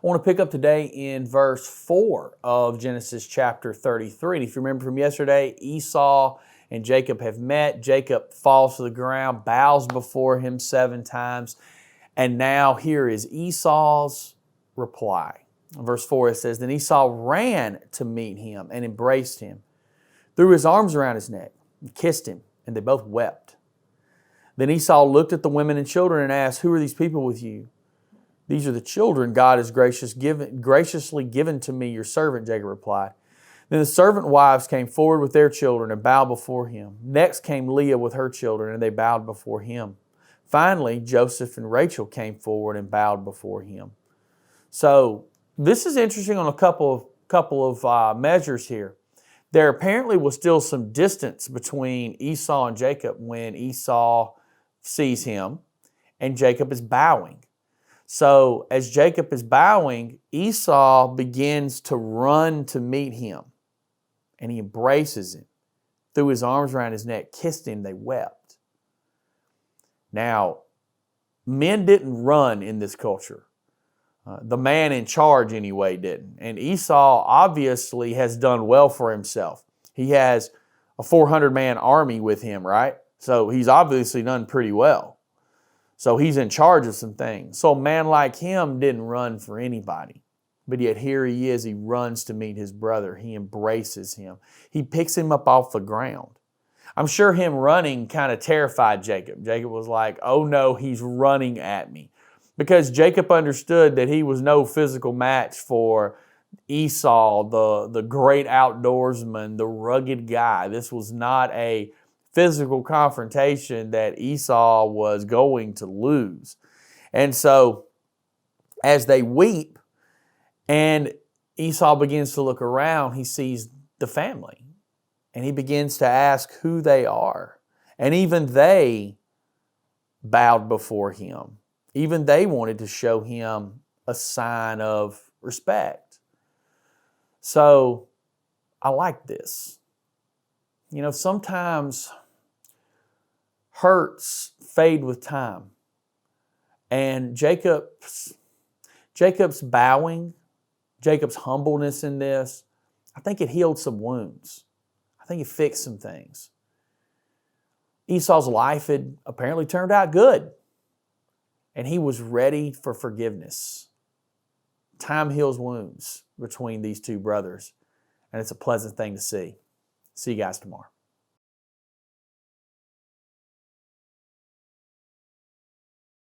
I want to pick up today in verse 4 of Genesis chapter 33. And if you remember from yesterday, Esau and Jacob have met. Jacob falls to the ground, bows before him 7 times. And now here is Esau's reply. In verse 4 it says, Then Esau ran to meet him and embraced him, threw his arms around his neck, and kissed him, and they both wept. Then Esau looked at the women and children and asked, Who are these people with you? These are the children God has graciously given to me, your servant, Jacob replied. Then the servant wives came forward with their children and bowed before him. Next came Leah with her children, and they bowed before him. Finally, Joseph and Rachel came forward and bowed before him. So this is interesting on a couple of measures here. There apparently was still some distance between Esau and Jacob when Esau sees him and Jacob is bowing. So as Jacob is bowing, Esau begins to run to meet him, and he embraces him, threw his arms around his neck, kissed him, they wept. Now, men didn't run in this culture. The man in charge anyway didn't. And Esau obviously has done well for himself. He has a 400-man army with him, right? So he's obviously done pretty well. So he's in charge of some things. So a man like him didn't run for anybody. But yet here he is, he runs to meet his brother. He embraces him. He picks him up off the ground. I'm sure him running kind of terrified Jacob. Jacob was like, oh no, he's running at me. Because Jacob understood that he was no physical match for Esau, the great outdoorsman, the rugged guy. This was not a physical confrontation that Esau was going to lose. And so as they weep and Esau begins to look around, he sees the family and he begins to ask who they are. And even they bowed before him. Even they wanted to show him a sign of respect. So I like this. You know, sometimes hurts fade with time. And Jacob's bowing, Jacob's humbleness in this, I think it healed some wounds. I think it fixed some things. Esau's life had apparently turned out good. And he was ready for forgiveness. Time heals wounds between these two brothers. And it's a pleasant thing to see. See you guys tomorrow.